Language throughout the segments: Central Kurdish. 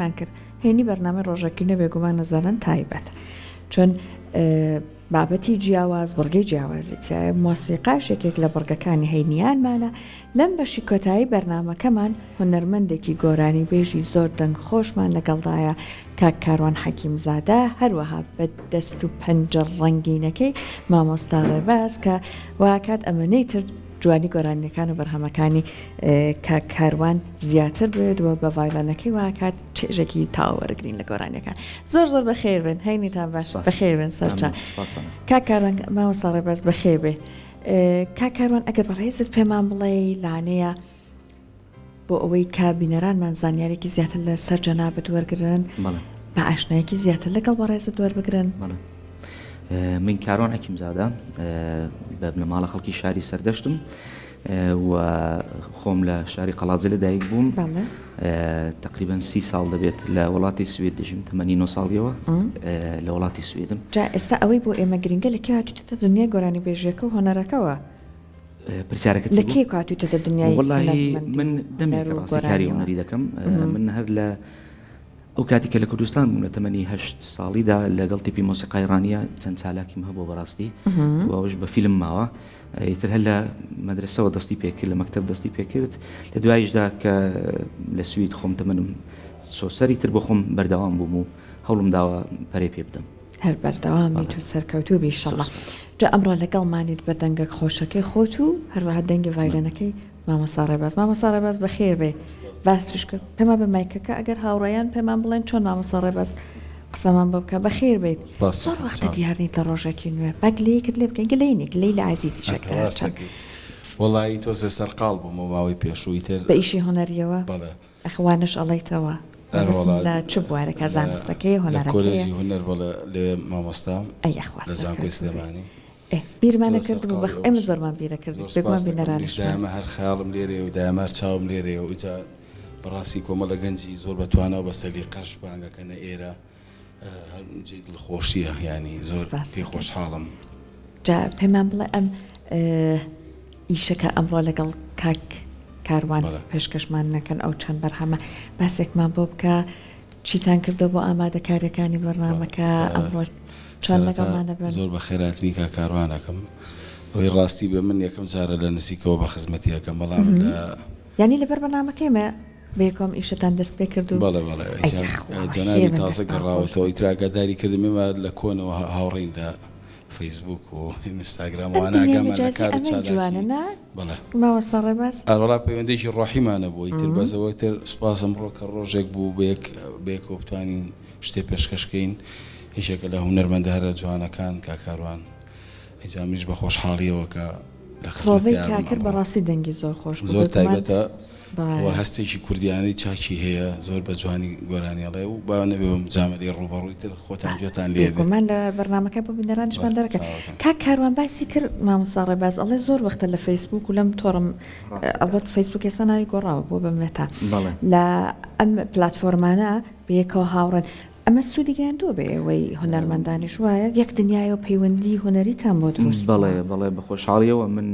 باسیمان کرد هێنی بەرنامە ڕۆژەکیونە بێگومان نەزانن تایبەت چۆن بابەتی جیاواز بڕگەی جیاوازی مۆسیقاش یەکێک لە بڕگەکانی هەینیانمانە لەم بەشی کۆتایی بەرنامەکەمان هونەرمەندێکی گۆرانی بێژی زۆر دەنگ خۆشمان لەگەڵدایە کاک کاروان حەکیمزادە هەروەها بە دەست و پەنجە ڕەنگینەکەی مامۆستا ڕێباز کە واکات ئەمەنەی تر جوانی گۆرانیەکان و بەرهەمەکانی کاک کاروان زیاتر بێت و بە ڤایلەنەکەی واکات چێژێکی تاوەرگرین لە گۆرانیەکان زۆر زۆر بەخێر بن هەینیتان باش بەخێر بن سەرچا کاک کاروان مامۆستا ڕێباز بەخێر بێ کاک کاروان ئەگەر بەڕێزت پێمان بڵێ لانەیە بۆ ئەوەی کابینەرانمان زانیارێکی زیاتر لە سەر جەنابەت وەرگرن بە ئاشنایەکی زیاتر لەگەڵ بەڕێزت وەربگرن من کاروان حەکیمزادە بە بنەماڵە خەڵکی شاری سەردەشتم و خۆم لە شاری قەڵاجە لەدایک بووم تقریبا 30 ساڵ دەبێت لە وڵاتی سوێد دەژیم تەمەنی 9 ساڵیەوە لە وڵاتی سوێدم جا ئێستا ئەوەی بۆ ئێمە گرنگە لە کێ هاتوویتە دنیای گۆرانی بێژیەکە و هۆنەرەکەەوە پرسیارەکەت لە کێ هاتوویتە دنیای وەڵاهی من دەمێکە ڕاستیکاری هۆنەری دەکەم من هەر لە ئەو کاتێککە لە کوردستان بووم لە تەمەنی 8 ساڵیدا لەگەڵ تیپی مۆسیقای ڕانیە چەند چالاکیم هەبوو بەڕاستی ئەوش بە فیلم ماوە ئیتر هەر لە مەدرسەوە دەستی پێکرد لە مەکتەب دەستی پێکرد لە دوایشدا کە لە سوید خۆم تەمەنم سۆسەری تر بۆ خۆم بەردەوام بووم و هەوڵم داوە پەرێ پێ بدەم هەر بەردەوامی تو سەرکەوتوو بیشەڵە جا ئەمڕۆ لەگەڵمانیت بە دەنگە خۆشەکەی خۆت و هەروەها دەنگی ڤایلەنەکەی مامۆستا ڕێباز مامۆستا ڕێباز بەخێر بێ باسش کرد پێما بە مایکەکە ئەگەر هاوڕێیان پێمان بڵێن چۆن مامۆستا ڕێباز قسەمان بۆ بکە بەخێر بیت زۆر وەختە دیارنیتە ڕۆژێکی نوێ با گلەیەکت لێ بکەین گلەینێک گلەی لە عەزیزی شەکرە وەڵی تۆزێ سەرقاڵ بووم و ماوەی پێشووی تر بە ئیشی هۆنەریەوە ئەخوانش ئەڵێیتەوە لە چ بوارەکە زانستەکەی هۆنەرەکەی کۆلێژی هونەر لێ مامۆستا لە زانکۆی سلێمانی بیرمانە کرد بوو ئێمە زۆرمان بیرە کردی بێگومان بینەرانیش دایمە هەر خەیاڵم لێرێ و دایمە چاوم لێرێ و ئیجا بەڕاستی کۆمەڵە گەنجی زۆر بەتوانەوە بە سەلیقەش بانگەکەنە ئێرە هەرجێ دڵخۆشیە ینی زۆر پێ خۆشحاڵم جا پێمان بڵێ ئەم ئیشەکە ئەمڕۆ لەگەڵ کاک کاروان پێشکەشمان نەکەن ئەو چەند بەرهەمە باسێکمان بۆ بکە چیتان کردو بۆ ئامادەکاریەکانی بەرنامەکە ئەمڕۆ چۆن لەگەڵمانە بن زۆر بە خێراتنی کا کاروانەکەم ئەوەی ڕاستی بێ من یەکەم جارە لە نزیکەوە بە خزمەتیەکەم بەڵام لە ینی لەبەر بەرنامەکەمە بێکۆم ئیشتان دەست پێ کرد و بەڵێ جەنابی تازە گەڕاوەتەوە ئیتراگاداری کردمێمە لە کۆنەوە هاوڕین لە فەیسبوک و ئینستاگرام واناگەمە لە کار جوانە بەڵێ مامۆستا ڕێباز ئەوڵا پەیوەندێکی ڕۆحیمانە بوو ئیتر بەزەوەی تر سوپاسم ڕۆ کە ڕۆژێک بوو بێکەوە بتوانین شتێ پێشکەشکەین هیچێکە لە هونەرمەندە هەرە جوانەکان کاکاروان ئیجا منیش بە خۆشحاڵیەوە کە لە خزمەتی کرد بەڕاستی دەنگی زۆر خۆش زۆر تایبەتە هەستێکی کوردیانی چاکی هەیە زۆر بە جوانی گۆرانیاڵێ و با نەبێ بەم جامەری ڕوبەڕووی تر خۆتان گوێتان لێبێمان لە بەرنامەکە بۆ بینەرانیشمان دەرەکە کاک کاروان باسی کرد مامۆستا ڕێباز ئەڵێ زۆر وەختە لە فەیسبوک و لەم تۆڕم ئەڵبەت فەیسبوک ێستا ناوی گۆڕاوە بۆ بمێتە لە ئەم پلاتفۆرمانە بەیەکەوە هاوڕێن ئەمە سوودی گەیاندووە بێ ئەوەی هونەرمەندانیش وایە یەک دنیای و پەیوەندی هونەریتان بۆ دروست بەڵێ بە خۆشحاڵیەوە من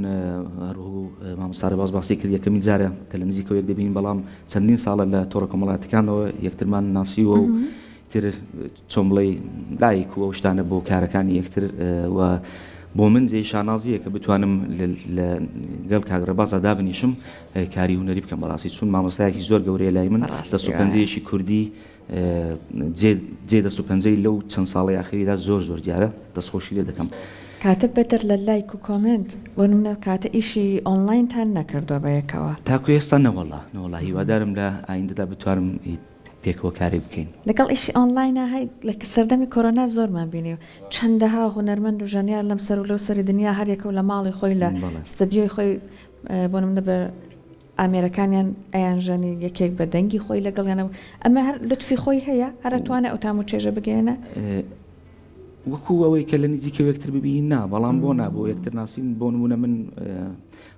هەروو مامۆستا ڕێباز باسی کرد یەکەمی جارە کە لە نزیکەوە یەک دەبین بەڵام چەندین ساڵە لە تۆڕە کۆمەڵاتەکانەوە یەکترمان ناسیوە و تر چۆن بڵێ لایک و ئەو شتانە بۆ کارەکانی یەکتر و بۆ من جێی شانازیە کە بتوانم لەگەڵ کاک ڕێبازە دابنیشم کاری هونەری بکەم بەڕاستی چون مامۆستایەکی زۆر گەورەیە لای من دەست و پەنجەیەکی کوردی جێ دەست و پەنجەی لەو چەند ساڵی ئاخریدا زۆر دیارە دەستخۆشی لێ دەکەم کاتە بەتر لە لایک و کۆمنت بۆ نمونە کاتە ئیشی ئۆنلاینتان نەکردووە بەیەکەوە تاکو ئێستا نەوەڵا هیوادارم لە ئایندەدا بتوانم پێکەوە کاری بکەین لەگەڵ ئیشی ئۆنلاینە لە سەردەمی کۆرۆنا زۆرمان بینی و چەندەها هونەرمەند و ژەنیار لەم سەر و لەو سەری دنیا هەرێکە و لە ماڵی خۆی لە ستدیۆی خۆی بۆ نمونە بە ئامێرەکانیان ئەیانژەنی یەکێک بە دەنگی خۆی لەگەڵیانەوە ئەمە هەر لطفی خۆی هەیە هەرەتوانە ئەو تام و چێژە بگەێنە وەکو ئەوەی کە لە نزیکە یەکتر ببین نا بەڵام بۆ نابوو یەکتر ناسین بۆ نمونە من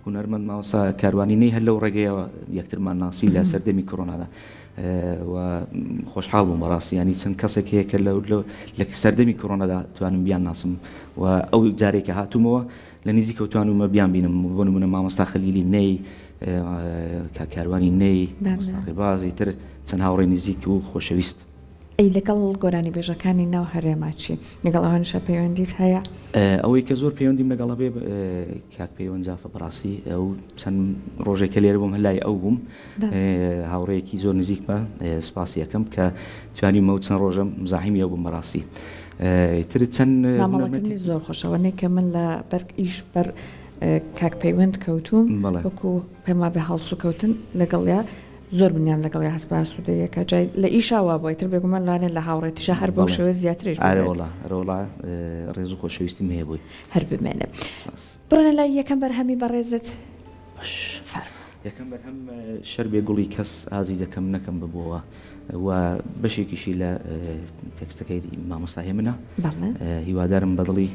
هونەرمەند مامۆستا کاروانینەی هەر لەو ڕێگەیەوە یەکترمان ناسی لە سەردەمی کۆرۆنادا و خۆشحاڵ بووم بەڕاستی ینی چەند کەسێک هەیە کە لە سەردەمی کۆرۆنادا توانم بیان ناسم و ئەو جارێکە هاتوومەوە لە نزیکە توانومە بیان بینم بۆ نمونە مامۆستا خەلیلی نەی کاروانی نەی مۆستاقی بازی تر چەند هاوڕێی نزیک و خۆشەویست. ئەی لەگەڵ گۆرانی بێژەکانی ناو هەرێماچی لەگەڵ ئەوانشە پەیوەندیت هەیە؟ ئەوەی کە زۆر پەیوەندیم لەگەڵە بێ کاک پەیوەند جافە بەڕاستی ئەو چەند ڕۆژێکە لێرە بووم هەلای ئەو بووم هاوڕەیەکی زۆر نزیکمە سپاسی یەکەم کە توانیمە و چەند ڕۆژەم مزاحیمی ئەو بووم بەڕاستی. تر چەند مامەڵەکەنی زۆر خۆشەوەنێک کە من لە بەر ئیش بەر کاک پەیوەند کەوتوم وەکو پێما بێ هەڵسو کەوتن لەگەڵیا زۆر بنیان لەگەڵی هەسپا سوودەیەکە جای لە ئیشاوا بۆی تر بێگومان لاانێ لە هاوڕێتیشە هەر بۆ شێوە زیاترش ڕۆڵا ڕێز و خۆشەویستی هەیە بووی هەر بمێنێ بڕنە لای یەکەم بەرهەمی بەڕێزت یەکەم بەرهەم شەر بێ گوڵی کەس ئازیزەکەم نەکەم ببووەوە و بەشێکیشی لە تێکستەکەی مامۆستا منە هیوادارم بەدڵی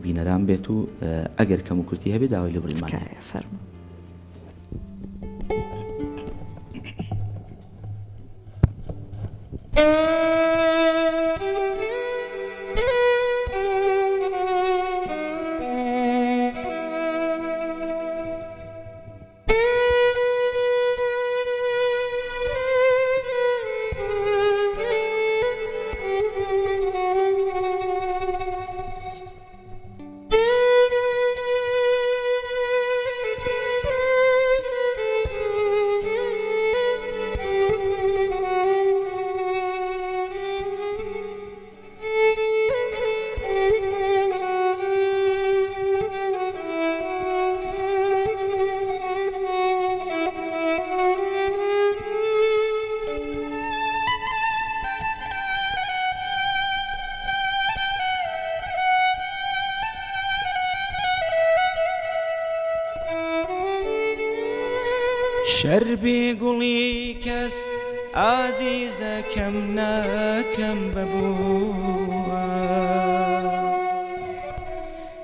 بینەران بێت و ئەگەر کەم و کورتی هەبێ داوای لە بڕیمان فەرموو. شەر بێگوڵی کەس ئازیزەکەم ناکەم ببووە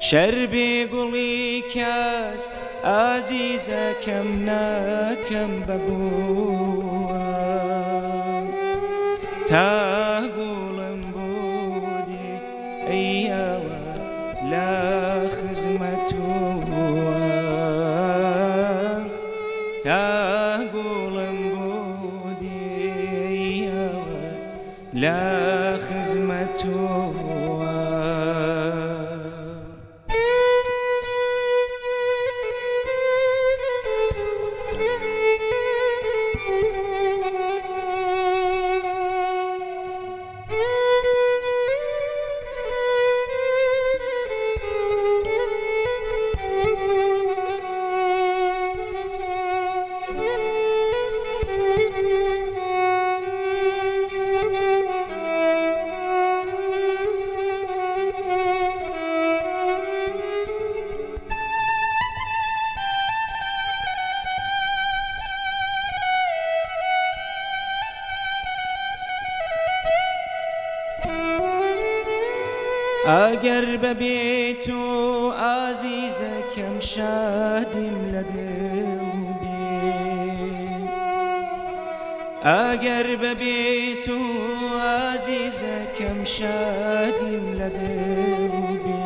شەر بێگوڵی کەس ئازیزەکەم ناکەم ببووە تا گوڵم بودی ئەیەوە لە خزمەتووە تاقولم بودي لا خزمته ئەگەر بەبێت و ئازیزەکەم شادیم لە دڵ بێ ئەگەر بەبێت و ئازیزەکەم شادیم لە دڵ بێ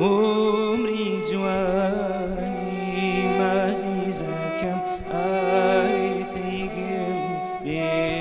عمری جوانی ئازیزەکەم ئاوێتەی گڵ بێ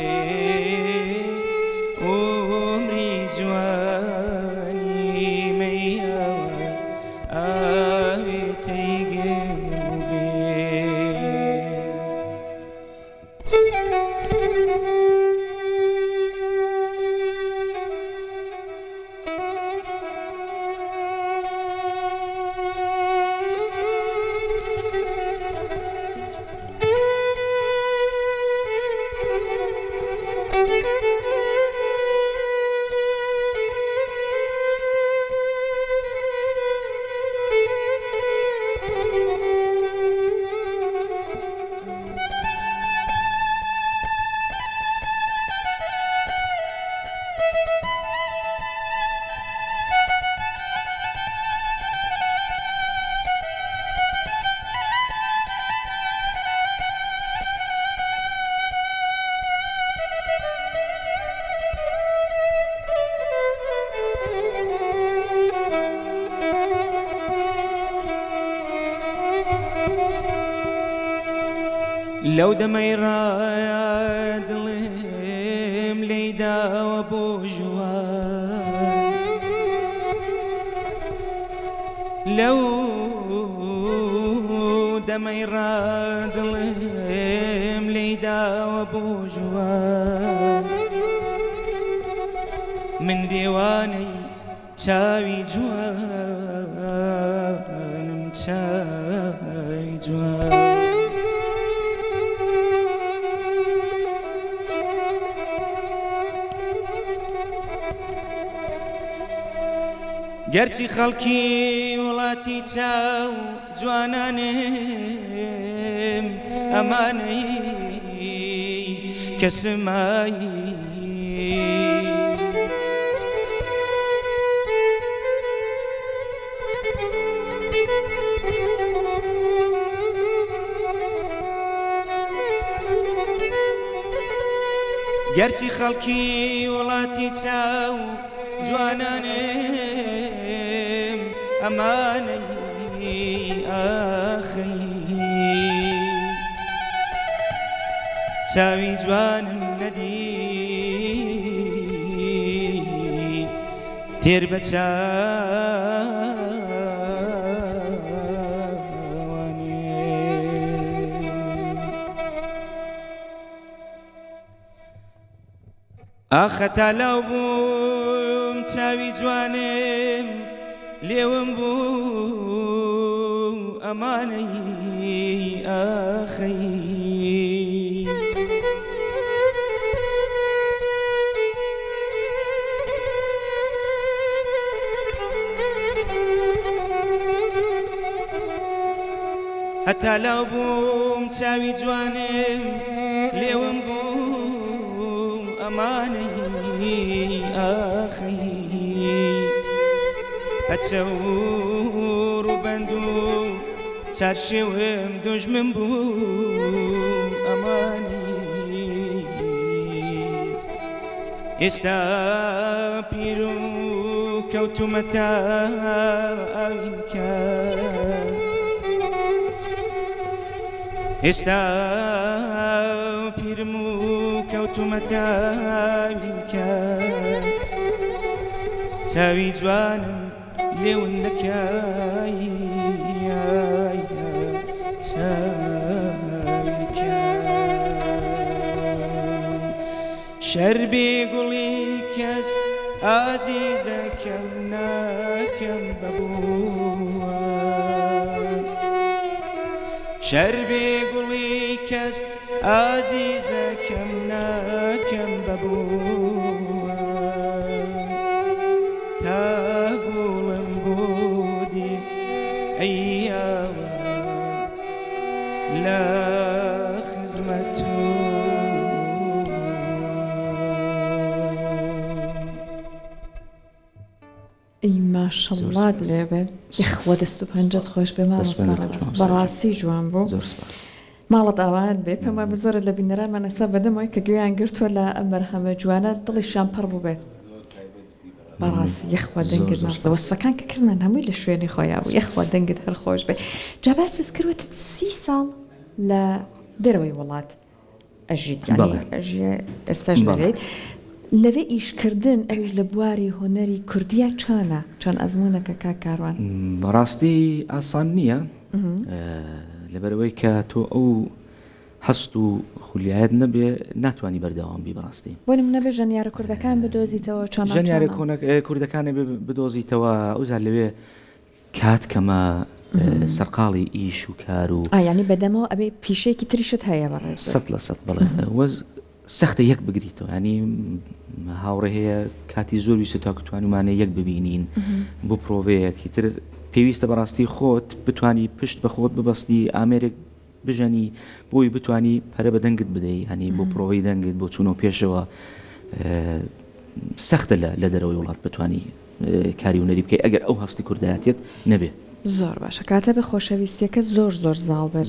لو دمي راد لم ليدا وابو جوان لو دمي راد لم ليدا وابو جوان من ديواني تاوي جوان تاوي جوان گرچی خەڵکی وڵاتی چاو جوانانم ئەمانەی کەسمایی گرچی خەڵکی وڵاتی چاو جوانانم ئەمانەی ئاخەی چاوی جوانم نەدی تێر بە ئاخەتا لاو بووم چاوی جوانم لێوم بوو ئەمانەی ئاخەی هەتا لاو بووم چاوی جوانم لێوم بوو ئەمانەی ئاخەی هەچەور و بەند و چارشێوم دۆژمم بوو ئەمانەی ئێستا پیر و کەوتومە تاوینکە ئێستا پیرم و کەوتومە تاوینکە چاوی جوانم لێون دەکای چاویکە شەر بێگوڵی کەس ئازیزەکەم ناکەم بەبووە شەر بێگوڵی کەس ئازیزەکەم ناکەم بەبووە تا گوڵم بودی ئەیاوە لە خزمەت ئەی ماشەڵڵات لێبێ یخوە دەست و پەنجەت خۆش بێ بەڕاستی جوان بوو ماڵت ئاوان بێ پێم وایە زۆرت لە بینەرانمان ئێستا بەدەمەوەی کە گوێیان گرتووە لە ئەم بەرهەمە جوانە دڵیشیان پڕ بوو بێت بەڕاستی یخوە دەنگت ناڕزە وەسفەکان کە کردمان هەمووی لە شوێنی خۆیان بوو یخوە دەنگت هەر خۆش بێ جا باست کردوێتت 30 ساڵ لە دەرەوەی وڵات ئەژیت ئەژیە ئێستاش دەبێت لەوێ ئیشکردن ئەویش لە بواری هۆنەری کوردیە چۆنە چۆن ئەزمونەکە کاکاروان بەڕاستی ئاسان نییە لەبەرەوەی کە تۆ ئەو هەست و خولیایەت نەبێ ناتوانانی بەردەوام بی بەڕاستی بۆ نمونە بێ ژەنیارە کوردەکان بدۆزیتەوە چۆن ژەنیارە کوردەکانە بدۆزیتەوە ئەوزار لەوێ کات کەمە سەرقاڵی ئیش و کار و ینی بەدەمەوە ئەبێ پیشەیەکی تریشت هەیە بەڕێز 100% بڵێ سەختە یەک بگریتەوە ینی هاوڕێ هەیە کاتی زۆر ویستە تا توانیمانە یەک ببینین بۆ پرۆڤەیەکی تر پێویستە بەڕاستی خۆت بتانی پشت بە خۆت ببەستی ئامێرێک بژەنی بۆی بتانی پەرە بە دەنگت بدەی هەنی بۆ پرۆڤەی دەنگت بۆ چوونەوە پێشەوە سەختە لە دەرەوەی وڵات بتانی کاری هونەری بکەی ئەگەر ئەو هەستی کوردایەتێت نەبێ زۆر باشە کاتە بە خۆشەویستیەکە زۆر زاڵ بێت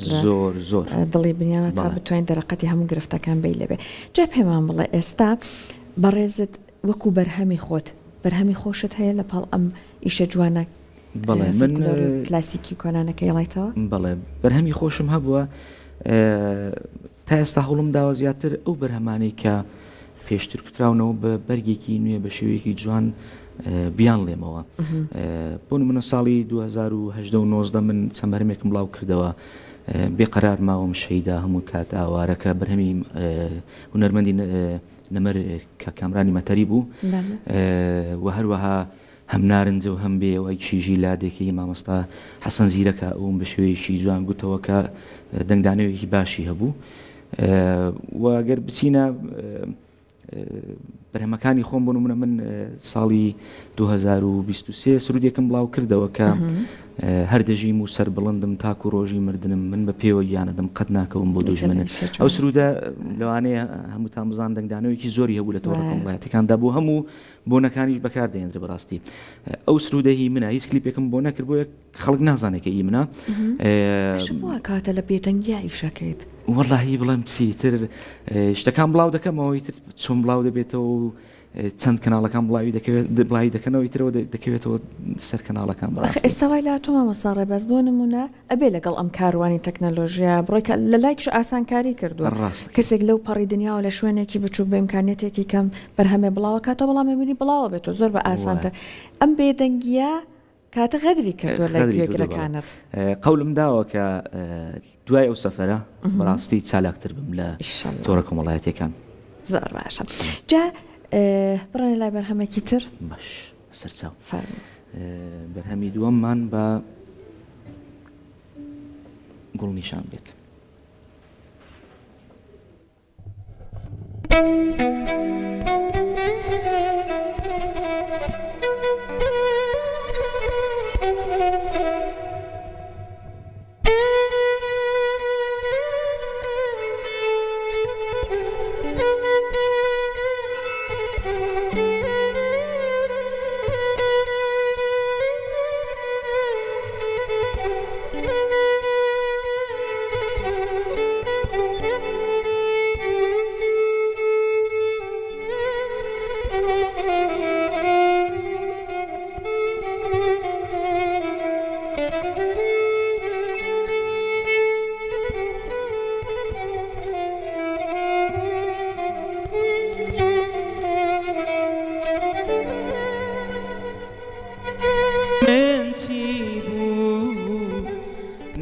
زۆر دڵی بنیاوە تا بتوانین دەرەقەتی هەموو گرفتەکان بی لەبێ جا پێمان بڵێ ئێستا بەڕێزت وەکو بەرهەمی خۆت بەرهەمی خۆشت هەیە لە پاڵ ئەم ئیشە جوانە بەڵێ من کلاسیکی کۆنانەکە یڵایتەوە بەڵێ بەرهەمی خۆشم هەبووە تا ئێستا هەوڵم داوە زیاتر ئەو بەرهەمانەی کە پێشتر کوتراونەوە بە بەرگێکی نوێ بە شێوەیەکی جوان بیان لێمەوە. بۆ نمونە ساڵی 2019 من چەند بەرهەمێکم بڵاو کردەوە بێقەرار ماوەم شەیدا هەموو کات ئاوارەکە بەرهەمی هونەرمەندی نەمەر کە کامرانی مەتەری بوو و هەروەها هەم نارنجە و هەم بێەوەی کیژی لادێکی مامۆستا حەسەن زیرەکە ئەوم بە شێوەیەکی جوان گوتەوە کە دەنگدانەوەیەکی باشی هەبوو وەگەر بچینە بەرهەمەکانی خۆم بۆ نمونە من ساڵی 2023 سرودێکم بڵاو کردەوە کە هەردەژیم و سەر بڵندم تاکو ڕۆژی مردنم من بە پێوە یانەدەم قەت ناکەوم بۆ دوژمنن. ئەو سرودە لەوانەیە هەمووتان بزان دەنگدانەوەیکی زۆری هەبوو لە تۆڕە کۆمەڵایەتەکاندا بۆ هەموو بۆنەکانیش بەکار دێنرێ بەڕاستی. ئەو سرودە هی منە هیچ کلیپێکم بۆ نەکرد بۆ خەڵک نازانێکە هی منە کاتە لە بێدەنگیا ئیشەکەیت وەڵاهی بڵێم چیتر شتەکان بڵاو دەکەمەوەی تر چۆن بڵاو دەبێتەوە و چەند کەناڵەکان بڵاوی دەکەوێت بڵاوی دەکەنەوەی ترەوە دەکەوێتەوە سەر کەناڵەکان بەڕاستی. ئێستا وای لا تۆمە مەساڕێ بەس بۆ نمونە ئەبێ لەگەڵ ئەم کاروانی تەکنەلۆژیا بڕۆیکە لە لایکش ئاسانکاری کردووە کەسێک لەو پەڕی دنیاوە لە شوێنێکی بچوو بە ئیمکانێتێکی کەم بەرهەمێ بڵاوە کاتەوە بەڵام میبینی بڵاوە بێتەوە زۆر بە ئاسانتر ئەم بێدەنگیە کاتە غەدری کردووە لە گوێگرەکانت. قەولم داوە کە دوای ئەو سەفەرە بەڕاستی چالاکتر بم لە تۆڕە کۆمەڵایەتیەکان. زۆر باشە. جا بڕێنە لای بەرهەمێکی تر باش سەرچاو بەرهەمی دووەممان بە گوڵنیشان بێت.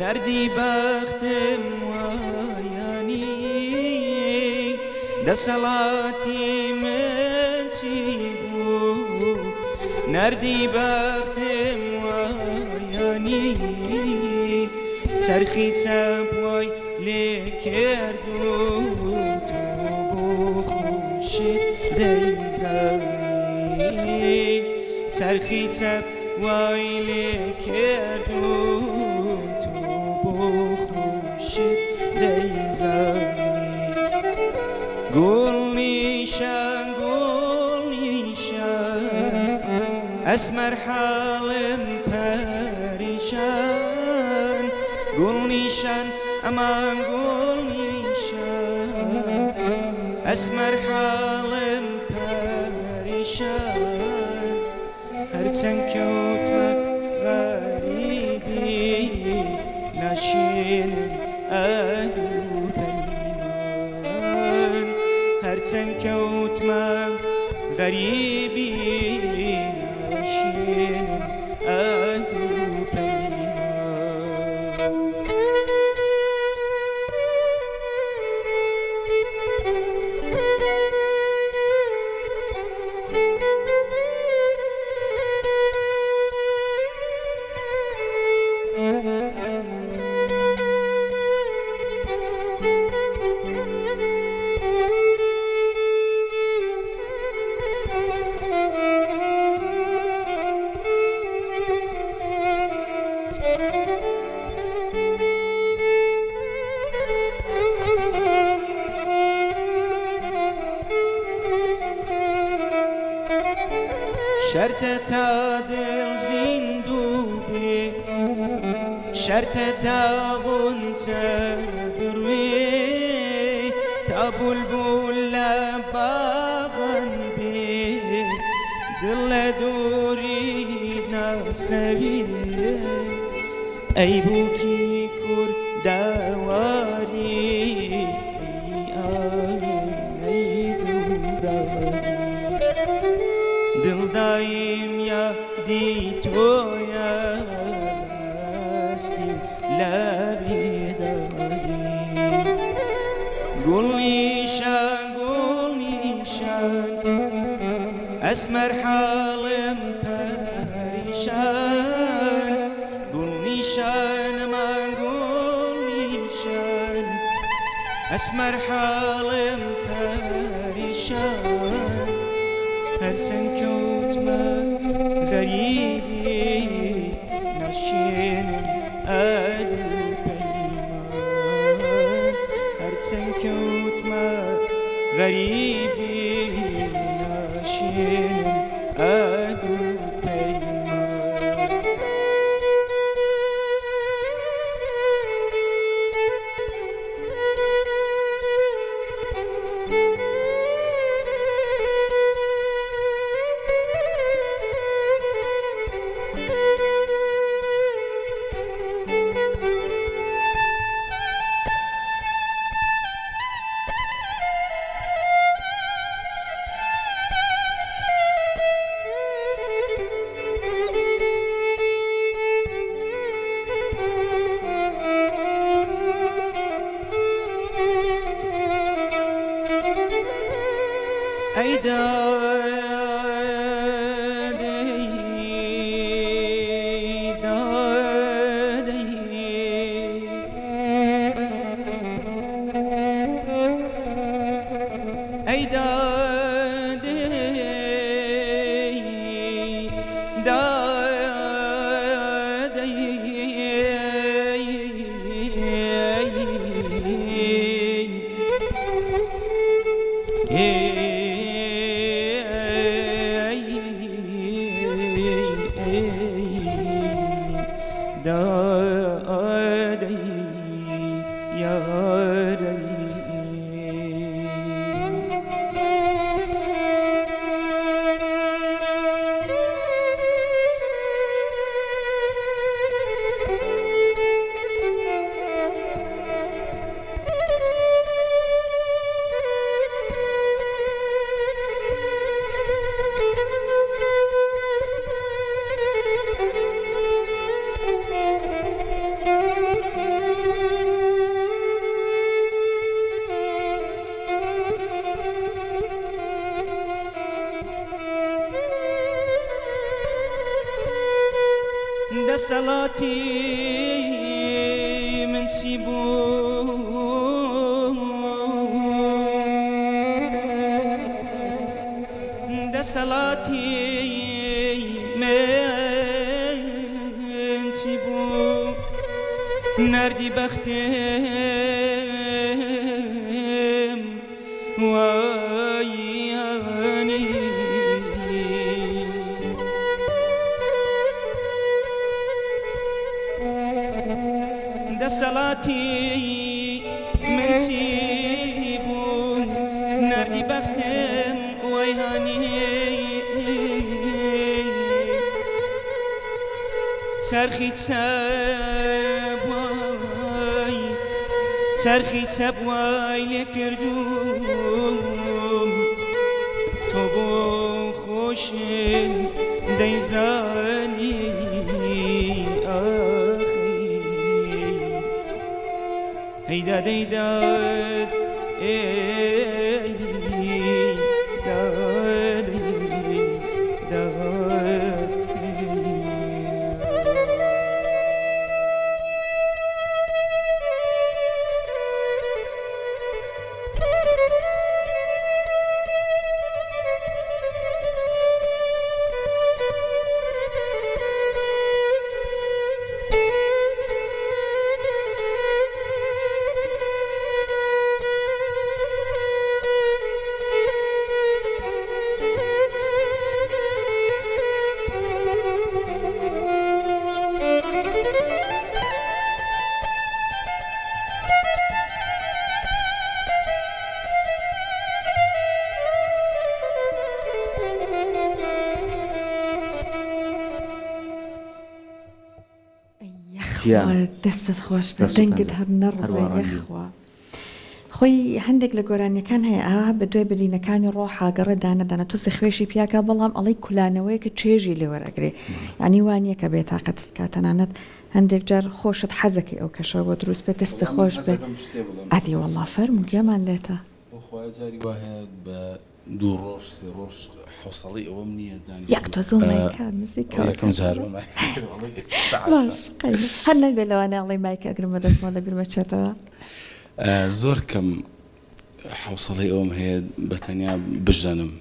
نردی بەختم وایانی دەسەڵاتی من چی بوو نردی بەختم وایانی سەرخی چەپ وای لێ کرد و تۆ بۆ خۆشت دەیزانی سەرخی چەپ وای لێ کرد و گوڵنیشان ئەسمەر حاڵم پەریشان گوڵنیشان ئەمان گوڵنیشان ئەسمەر حاڵم پەریشان هەرچەند کەوتمە غەریبی ناشێنم ئەهوبەیمان هەرچەند کەوتمە غەریبی ناشێنم ئەهوبەیمان شرطة تعدل زندو بي شرطة تغنت بروي تبلبل باغن بي دل دوري نسنوي أي بوكي كور دواري دل دایم یادی تویا مستی لبی داری گل نیشان اسمر حالم پریشان گل نیشان من گل نیشان اسمر حالم پریشان هر سن كوتما غريبي نشين البيمان هر سن كوتما غريبي نشين البيمان صلاتي من سيبو ده صلاتي من سيبو نردي بختم وياني صلاتي من سيبو نردي بختم ويهاني سرخيت سبواي لكردوم توبو خوشن ديزاني هيداد هيداد داد داد دەستت خۆش بە دەنگت هەر نەڕزە یەخوا خۆی هەندێک لە گۆرانیەکان هەیە ئا بە دوای بلینەکانی ڕۆحا گەڕێ دانەدانە تو سەخوێشی پیاکە بەڵام ئەڵی کولانەوەی کە چێژی لێ وەرەگرێ ینی وانیە کە بێتاقەتت کاتەنانەت هەندێک جار خۆشت حەزەکەی ئەو کەشەوە بۆ دروست بێت دەستە خۆش بێت ئەدی وەڵڵا فەرموگیامان لێتە جاری وایە بە دوو ڕۆژ سێ ڕۆژ حوسەڵی ئەوەم نییە دانیش یەک تۆ زۆر یەکەم جار باش هەر نەبێ لەوانە ئەڵی مایکە ئەگرمە دەستمە لە بیرمە چێتەوە زۆر کەم حوسەڵی ئەوم هەیە بە تەنیا بژەنم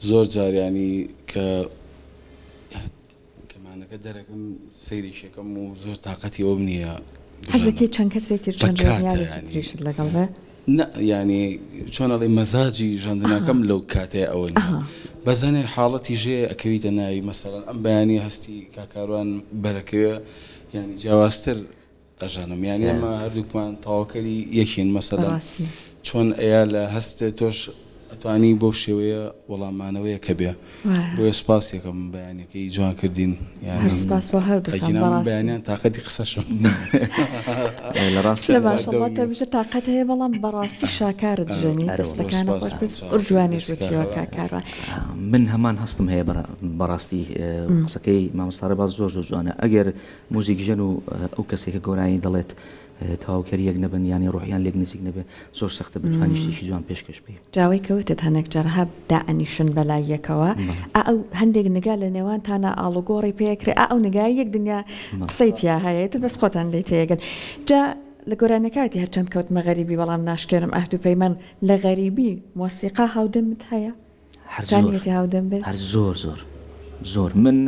زۆر جاریانی کە کەمانەکە دەرەکەم سەیری شەکەم و زۆر تااقەتی ئەوم نییە حەزەکەی چەند کەسێکی چەندریشت لەگەڵ بێ ینی چۆنەڵی مەزاجی ژاندنەکەم لەو کاتەیە ئەوە نیە بەزانێ حاڵەتی ژێ ئەکەویتە ناوی مەسەڵەن ئەم بەیانی هەستی کاکاروان بەرەکەوێ ینی جیاوازتر ئەژانم یانی ئەمە هەردووکمان تاواکەری یەکین مەسەڵەن چۆن ئەیە لە هەستێ تۆش ئەتوانی بۆ شێوەیە وەڵامانەوەیە کە بێ بۆیە سپاس یەکەم بەیانەکەی جوان کردین بەیانیان تااقەتی قسەشم لە ڕاستە بژە تااقەت هەیە بەڵام بەڕاستی شاکارت ژەنی دەستەکانە جوانی کاکاران من هەمان هەستم هەیە بەڕاستی قسەکەی مامۆستای باز زۆر جوانە ئەگەر موزیک ژەن و ئەو کەسێکە گۆرانی دەڵێت تاواکەریەک نەبن ینی ڕۆحیان لێک نزیک نەبێ زۆر سەختە بتوانانی شتێکی جوان پێشکەش بێ جاوای کەوتت هەندێک جارها دائەنیشن بەلای یەکەوە ئەو هەندێک نگا لە نێوانتانە ئاڵوگۆڕی پێکرێ ئەو نگای یەک دنیا قسەی تیا هەیە بەس خۆتان لێ تێگەن جا لە گۆرانەکەتی هەرچەند کەوتمە غەریبی بەڵام ناشکێنم ئەهد و پەیمان لە غەریبی مۆسیقا هاودەمت هەیە هەرزانێتی هاودەم بێت هەر زۆر زۆر زۆر من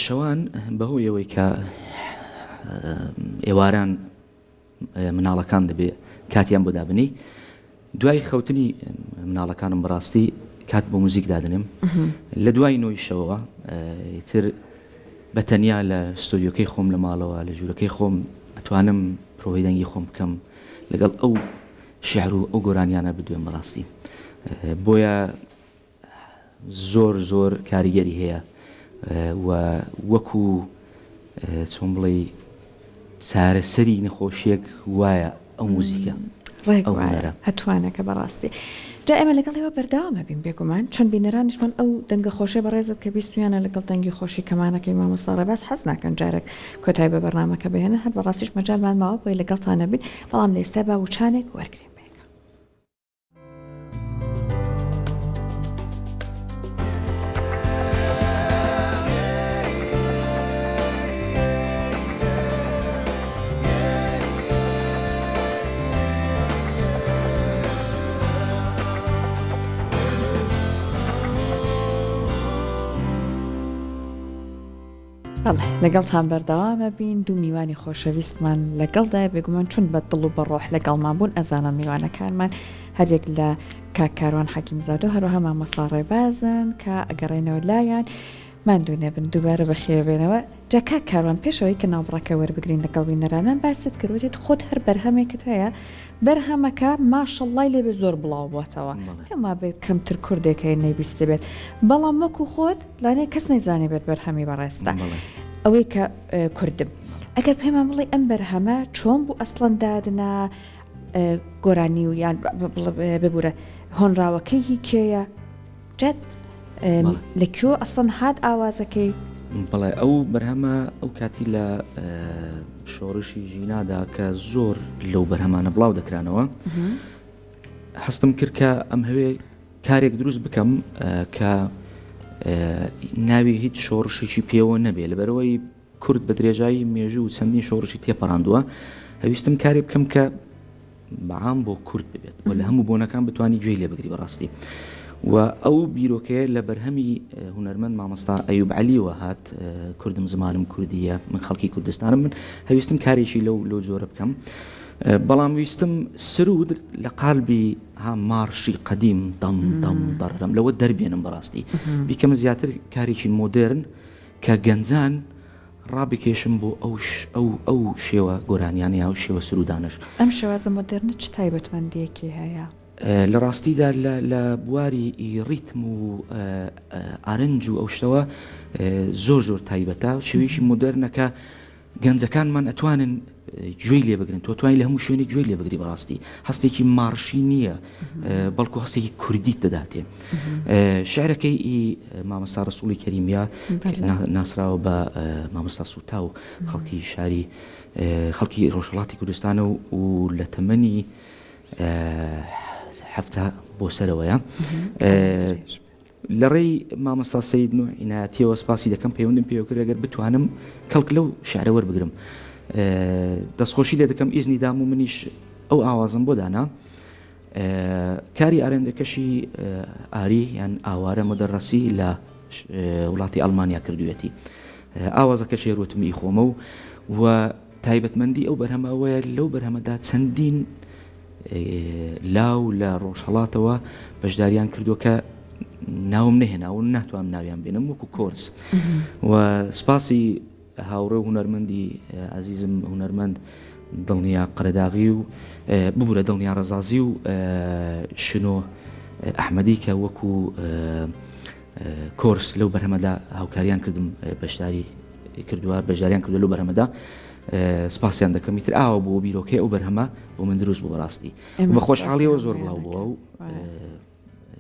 شەوان بەهۆیەوەی کە ئێواران مناڵەکان دەبێ کاتیان بۆ دابنی دوای خەوتنی مناڵەکانم بەڕاستی کات بۆ موزیک دادنێم لە دوای نۆی شەوە تر بە تەنیا لە ستۆدیۆکەی خۆم لە ماڵەوە لە ژوورەکەی خۆم ئەتوانم پرۆی دەنگی خۆم بکەم لەگەڵ ئەو شیعر و ئەو گۆرانیانە بدوێن بەڕاستی بۆیە زۆر زۆر کاریگەری هەیە و وەکو چۆن بڵێ چارەسەری نەخۆشیەک وایە ئەو موزیکە ڕێگوایە هەتوانەکە بەڕاستی جا ئێمە لەگەڵەوە بەردەوامە بین بێگومان چەند بینەرانیشمان ئەو دەنگە خۆشی بەڕێزت کە بیستویانە لەگەڵ دەنگی خۆشی کەمانەکەی مامۆستا ڕێباز حەز ناکەن جارێک کۆتای بە بەرنامەکە بهێنن هەر بەڕاستیش مەجالمان ماوە بۆی لەگەڵتانە بین بەڵام لە ئێستا با وچانێک وەرگرین لەگەڵتان بەردەوامە بین دوو میوانی خۆشەویستمان لەگەڵدا بێگومان چون بە دڵ و بە ڕۆح لەگەڵمان بوون ئەزانە میوانەکانمان هەرێک لە کاکاروان حەکیمزادە هەروەها مامۆستا ڕێبازن کە ئەگەڕێنەوە لایەن مادوونێ بن دووبارە بەخێوێنەوە جا کاکاروان پێشەوەی کە ناوبڕەکە وەربگرین لەگەڵ بینەرانان باست کردوێت خۆت هەر بەرهەمێکت هەیە بەرهەمەکە ماشەڵڵای لێبێ زۆر بڵاو بووەتەوە ئەما بێت کەمتر کوردێکەکە نەیبیست بێت بەڵام وەکو خۆت لانەیە کەس نەیزانێ بێت بەرهەمی بەڕێستە ئەوەی کە کوردم ئەگەر پێمان بڵێ ئەم بەرهەمە چۆن بوو ئەسڵەن دادنا گۆرانی و یان ببوورە هۆنراوەکەی هی کێیە جد لەکوێ ئەسڵەن هات ئاوازەکەی بەڵێ ئەو بەرهەمە ئەو کاتی لە شۆڕشی ژینادا کە زۆر لەو بەرهەمانە بڵاو دەکرانەوە هەستم کرد کە ئەم هەوێ کارێک دروست بکەم کە ناوی هیچ شۆڕشێکی پێوە نەبێ لەبەرەوەی کورد بە درێژایی مێژوو و چەندین شۆڕشی تێپەڕاندووە هەویستم کارێک بکەم کە بەعام بۆ کورد ببێت و لە هەموو بۆنەکان بتوانی گوێی لێ بگری بەڕاستی و ئەو بیرۆکەیە لە بەرهەمی هونەرمەند مامۆستا ئەیوب عەلیەوە هات کوردم زمانم کوردیە من خەڵکی کوردستانم من هەویستم کارێکی لەو جۆرە بکەم بەڵام ویستم سرود لە قالبی ها مارشی قەدیم دەم دەم دەڕم لەوە دەربێنم بەڕاستی بیکەم زیاتر کارێکی مۆدرن کە گەنجان ڕابکێشم بۆ ئەو شێوە گۆرانیانی یا شێوە سرودانش ئەم شێوازە مۆدرنە چ تایبەتمەندیەکی هەیە لە ڕاستیدا لە بواری ڕیتم و ئارنج و ئەو شتەوە زۆر تایبەتە شێویشی مۆدرنەکە گەنجەکانمان ئەتوانن گوێی لێ بگرن تۆ توانین لە هەموو شوێنی گوێی لێ بگری بەڕاستی هەستێکی مارشی نییە بەڵکو هەستێکی کوردیت دەداتێ شعرەکەی مامۆستا ڕسووڵی کەریمیا ناسراوە بە مامۆستا سوتا و خەڵکی شاری خەڵکی ڕۆژهەڵاتی کوردستانە و لە تەمەنی هەفتە بۆ سەرەوەیە لە ڕێی مامۆستا سەید نوح عنایەتیەوە سپاسی دەکەم پەیوەندیم پێوە کرد ئەگەر بتوانم کەڵک لەو شعرە وەربگرم دەستخۆشی لێ دەکەم ئیزنی دام و منیش ئەو ئاوازم بۆ دانا کاری ئارێندەکەشی ئاری یان ئاوارە مەدەڕەسی لە وڵاتی ئەڵمانیا کردوێتی ئاوازەکە شێروتمی خۆمە و تایبەتمەندی ئەو بەرهەمەوەیە لەو بەرهەمەدا چەندین لاو لە ڕۆژهەڵاتەوە بەشداریان کردووە کە ناوم نهێنا و ناتوانم ناویان بێنم وەکو کۆرس و سپاسی هاوڕێ و هونەرمەندی عزیزم هونەرمەند دڵنیا قەرەداغی و ببوورە دڵنیا ڕەزازی و شنۆ ئەحمەدی کە وەکو کۆرس لەو بەرهەمەدا هاوکاریان کردم بەشداری کردووە بەشداریان کردو لەو بەرهەمەدا سپاسیان دەکەم ئیتر ئاوە بۆ بیرۆکەی ئەو بەرهەمە بۆ من دروست بوو بەڕاستی بە خۆشحاڵیەوە زۆر بڵاو بووە و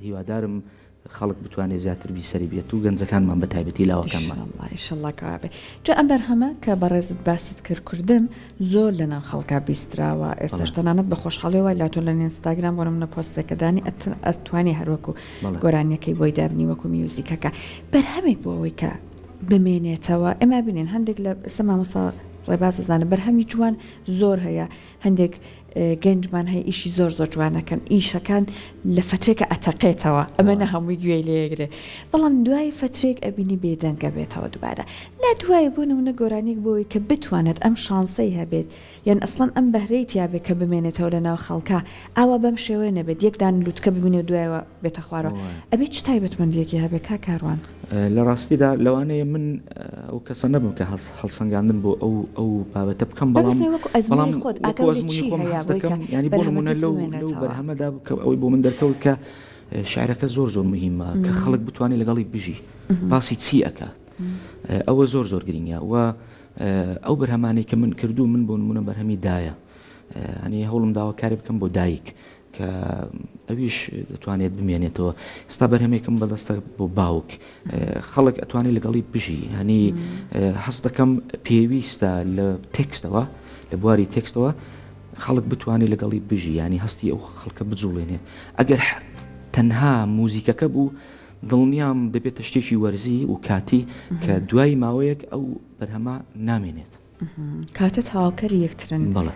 هیوادارم خەڵک بتوانێت زیاتر بیسەری بێت و گەنجەکانمان بە تایبەتی لاوەکانمان ئینشەڵڵا کەوابێ جا ئەم بەرهەمە کە بەڕێزت باست کرد کوردم زۆر لەناو خەڵکا بیستراوە ئێستاش تەنانەت بە خۆشحاڵیەوە لاتۆ لە ئینستاگرام بۆ نمونە پۆستێکەدانی ئەتوانی هەروەکو گۆرانیەکەی بۆی دابنی وەکو میوزیکەکە بەرهەمێک بۆ ئەوەی کە بمێنێتەوە ئێمە بینین هەندێک لە مامۆستا ڕێباز دەزانە بەرهەمی جوان زۆر هەیە هەندێک گەنجمان هەیە ئیشی زۆر جوانەکەن ئیشەکان لە فترێکە ئەتەقێتەوە ئەمەە هەمووی گوێی لێگرێ بەڵام دوای فترێک ئەبینی بێدەنگە بێتەوە دووبارە لا دوای بوو نمونە گۆرانێک بۆی کە بتوانێت ئەم شانسەی هەبێت یان ئەسڵان ئەم بەهرەی یابێت کە بمێنێتەوە لە ناو خەڵکا ئاوا بەم شێوەیە نەبێت یەکدان لوتکە ببینێ دوایەوە بێتە خوارەوە ئەبێت چ تایبەتمەندیەکی هەبێت کاروان لە ڕاستیدا لەوانەیە من ئەو کەسە نەبم کە هەڵسەنگاندن بۆ ئەو بابەتە بکەم بەڵام ینی بۆ نمونە لەو بەرهەمەدا ئەوەی بۆ من دەرکەوت کە شعرەکە زۆر مهمە کە خەڵک بتوانێت لەگەڵی بژی باسی چی ئەکات ئەوە زۆر گرنگە و ئەو بەرهەمانەی کە من کردو من بۆ نمونە بەرهەمی دایە هەنی هەوڵم داوە کاری بکەم بۆ دایک کە ئەویش دەتوانێت بمێنێتەوە ئێستا بەرهەمێکم بەدەستە بۆ باوک خەڵک ئەتوانێت لەگەڵی بژی هەنی هەست دەکەم پێویستە لە تێکستەوە لە بواری تێکستەوە خەڵک بتوانێت لەگەڵی بژی ینی هەستی ئەو خەڵکە بجوڵێنێت ئەگەر تەنها موزیکەکە بوو دڵنیام دەبێتە شتێکی وەرزی و کاتی کە دوای ماوەیەک ئەو بەرهەمە نامێنێت کاتە تاواکەری یەکترن بەڵێ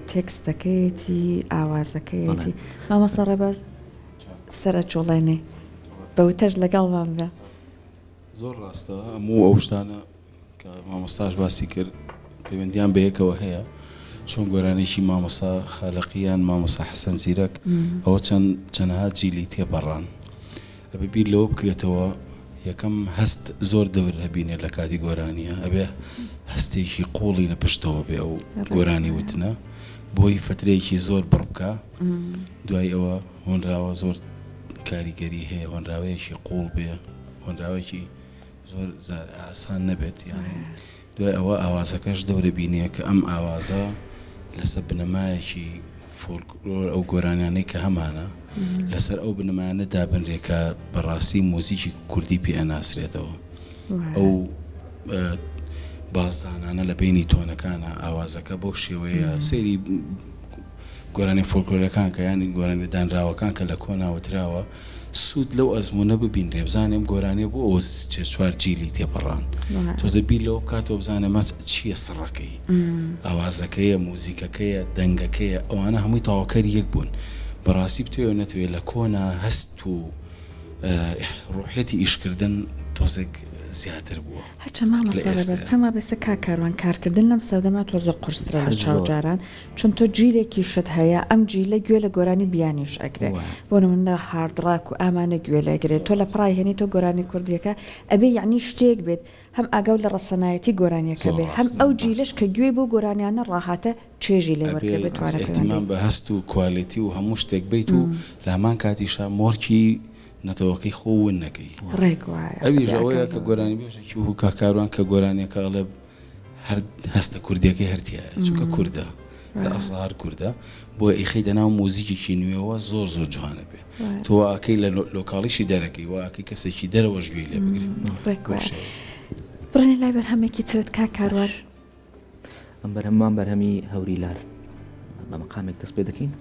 تێکستەکەیەتی ئاوازەکەیەتی مامۆستا ڕێباز سرە جوڵێنێ بەوتەش لەگەڵمان بە زۆر ڕاستە هەموو ئەو شتانە کە مامۆستاش باسی کرد پەیوەندیان بەیەکەوە هەیە چۆن گۆرانێکی مامۆستا خالقیان مامۆستا حەسەن زیرەک ئەوە چەندەها جیلی تێپەڕان ئەبێ بیر لەوە بکرێتەوە یەکەم هەست زۆر دەور هەبینێ لە کاتی گۆرانیە ئەبێ هەستێکی قوڵی لە پشتەوە بێ ئەو گۆرانی وتنە بۆی فترەیەکی زۆر بڕ بکە دوای ئەوە هۆنراوە زۆر کاریگەری هەیە هۆنراوەیەکی قوڵ بێ هۆنراوەیەکی زۆر ئاسان نەبێت یانی دوای ئەوە ئاوازەکەش دەورە بینێ کە ئەم ئاوازە لەسەر بنەمایەکی فۆلکلۆر ئەو گۆرانیانەی کە هەمانە لەسەر ئەو بنەمایانە دابنرێکە بەڕاستی مۆزیکی کوردی پێ ئەناسرێتەوە ئەو بازدانانە لە بینی تۆنەکانە ئاوازەکە بۆ شێوەیە سەیری گۆرانی فۆلکلۆرەکان کە یانی گۆرانی دانراوەکان کە لە کۆناوتراوە سوود لەو ئەزمونە ببینرێ بزانێم گۆرانێ بۆ ئەو چوار جیلی تێپەڕان تۆزە بیر لەوە بکاتەوە بزانێمە چییە سڕەکەی ئاوازەکەیە موزیکەکەیە دەنگەکەیە ئەوانە هەمووی تاواکەری یەک بوون بەڕاستی بتوێ نەتوێت لە کۆنا هەست و ڕوحەتی ئیشکردن تۆزێک زیاتر بووە هەچە مامۆستا پێما بێسە کاروان کارکردن لەم سەردەما تۆزە قورسرە لە چاوجاران چون تۆ جیلێکی شت هەیە ئەم جیلە گوێ لە گۆرانی بیانیش ئەگرێت بۆ نمونە هاردڕاک و ئامانە گوێ لەگرێت تۆ لە پڕای هێنی تۆ گۆرانی کوردیەکە ئەبێ یعنی شتێک بێت هەم ئاگەو لە ڕەسەنایەتی گۆرانیەکە بێت هەم ئەو جیلش کە گوێ بۆ گۆرانیانە ڕاهاتە چێژی لێوەرگێ بتوانێت ئەحتیمام بە هەست و کوالیتی و هەموو شتێک بیت و لە هەمان کاتیشا مۆرکی نەتەوەکەی خۆون نەکەی ڕێک وایە ئەویش ئەوەیە کە گۆرانی بێژێکی و کاکاروان کە گۆرانیەکە ئەڵێ هەر هەستە کوردیەکەی هەرتیایە چونکە کووردە لە ئەسڵ هەر کووردە بۆ ئیخەیتە ناو مۆزیکێکی نوێەوە زۆر زۆر جوانە بێ تۆ ئاکەی لە لۆکاڵیشی دەرەکەی واکەی کەسێکی دەرەوە گوێی لێ بگرێ بڕێنە لای بەرهەمێکی ترت کا کاروان ئەم بەرهەممان بەرهەمی هەوری لار بە مەقامێک دەست پێ دەکەین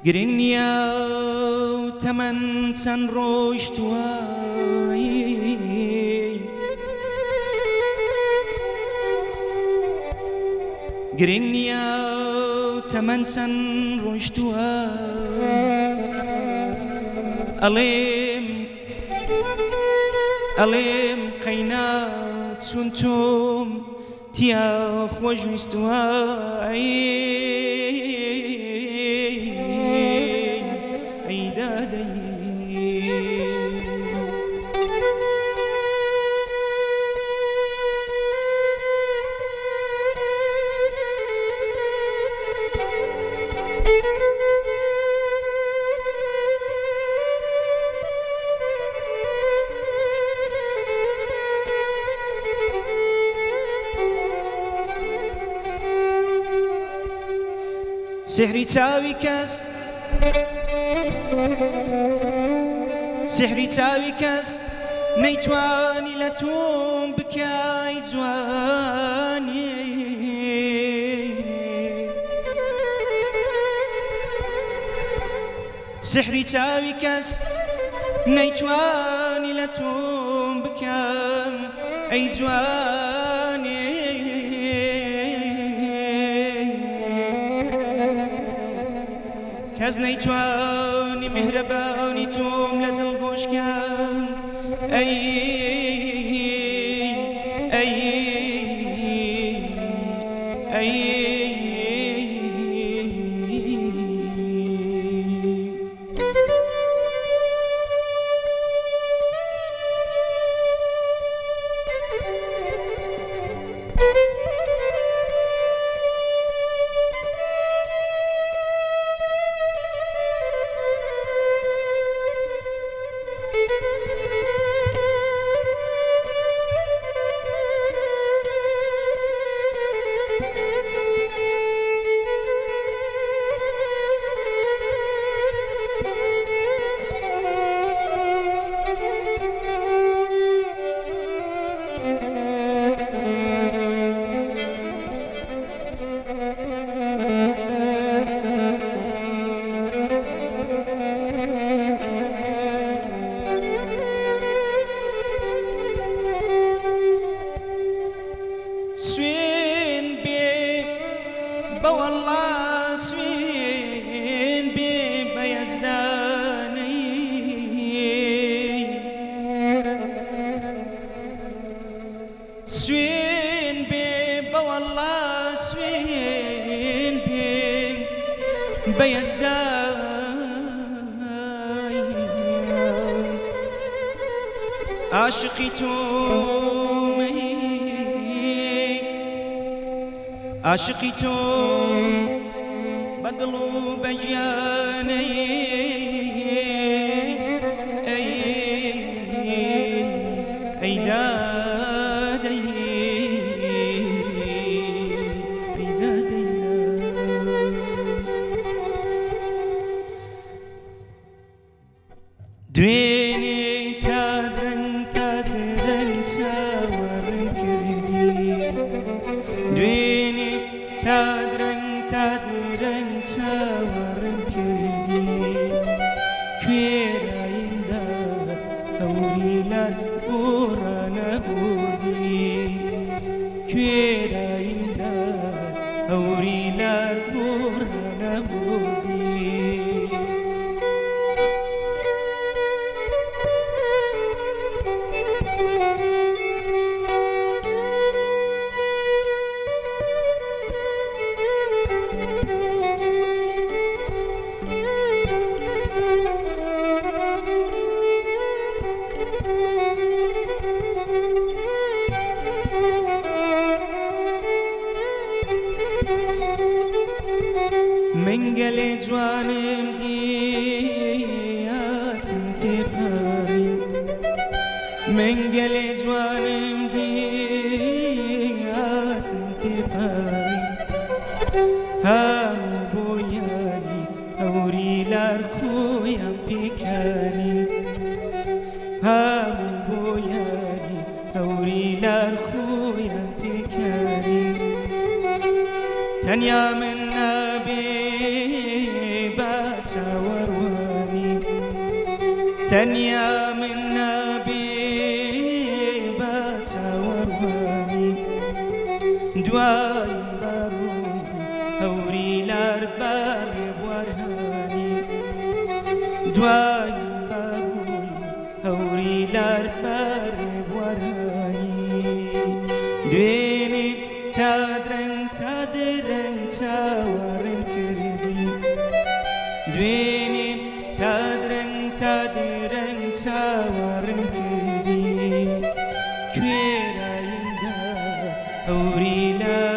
گرنگ نیە و تەمەن چەند ڕۆیشتووە گرنگ نییە و تەمەن چەند ڕۆیشتووە ئەڵێم قەینات چون تۆم تیا خۆشویستووە سحری چاوی کەس سحری چاوی کەس نەیتوانی لە تۆم بکای جوانی سحری چاوی کەس نەیتوانی لە تۆم بکەم ئەی جوانی کەس نەیتوانی میهرەبانی تۆم لە دڵ خۆشکەم ئەی بيزداي عاشقي تومي عاشقي توم بدلو بجاني أي دادي دويني تادرن تاورن كردي دويني تادرن تاورن كردي كويرايندا هوريلار ورانا بودي كويرايندا هوريلار ورانا بودي منقلي جوانم ديات انتباري منقلي جوانم ديات انتباري هام بوياري هوري لاركويا بيكاري هام بوياري هوري لاركويا بيكاري تنيا من ورواني تنيا من نبيبات ورواني دواي بارو هوري لاربار بورهاني دواي بارو هوري لاربار بورهاني دويني تادرن تاورن كردي دويني تادرن تاورن كردي كويرايندا هوريلا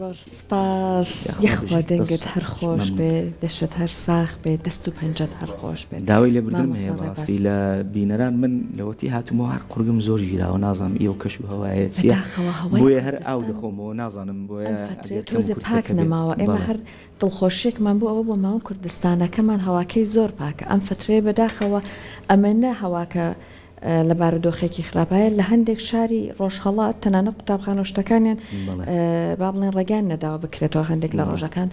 زۆر سپاس یەخوا دەنگت هەر خۆش بێ دەشت هەر ساخ بێ دەست و پەنجەت هەر خۆش بێت داوای لێبوردن هەیە بەڕاستی لە بینەران من لەوەتی هاتوومەوە هەر قورگم زۆر ژیراوە نازانم ئێوە کەش و هەوایە چیە بۆیە هەر ئاو دەخۆمەوە نازانم بۆیە تۆزێ پاک نەماوە ئێمە هەر دڵخۆشیێکمان بوو ئەوە بۆ ماوە کوردستانەکەمان هەواکەی زۆر پاکە ئەم فترێ بەداخەوە ئەمەنە هەواکە لە بارودۆخێکی خراپایە لە هەندێک شاری ڕۆژهەڵات تەنانەت قوتابخانە و شتەکانیان با بڵێن ڕێگان نەداوە بکرێتەوە هەندێک لە ڕۆژەکان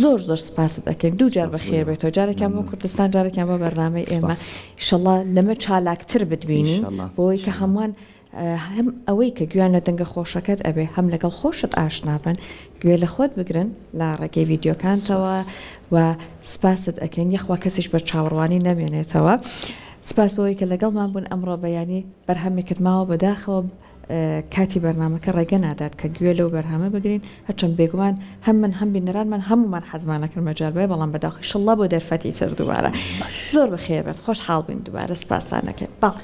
زۆر سپاست دەکەین دوو جار بەخێر بێتەوە جارێکیان بۆ کوردستان جارێکیان بۆ بەرنامەی ئێمە ئیشەڵڵا لەمە چالاکتر بتبینین بۆی کە هەمووان هەم ئەوەی کە گویان لە دەنگە خۆشەکەت ئەبێ هەم لەگەڵ خۆشت ئاشنابن گوێ لە خۆت بگرن لە ڕێگەی ڤیدیۆکانتەوە و سپاست ئەەکەین یەخوا کەسیش بە چاوەڕوانی نەمێنێتەوە. سپاس بەوەی کە لەگەڵمان بوون ئەمڕۆ بەیانی بەرهەمێکت ماوە بەداخەوە کاتی بەرنامەکە ڕێگە نادات کە گوێ لەو بەرهەمە بگرین هەرچەند بێگومان هەم من هەم بینەرانمان هەمومان حەزمانەکرد مەجال بێ بەڵام بەداخ ئینشەڵڵا بۆ دەرفەتی تر دووبارە زۆر بەخێر بێت خۆشحاڵ بین دووبارە سپاسانەکەی باڵ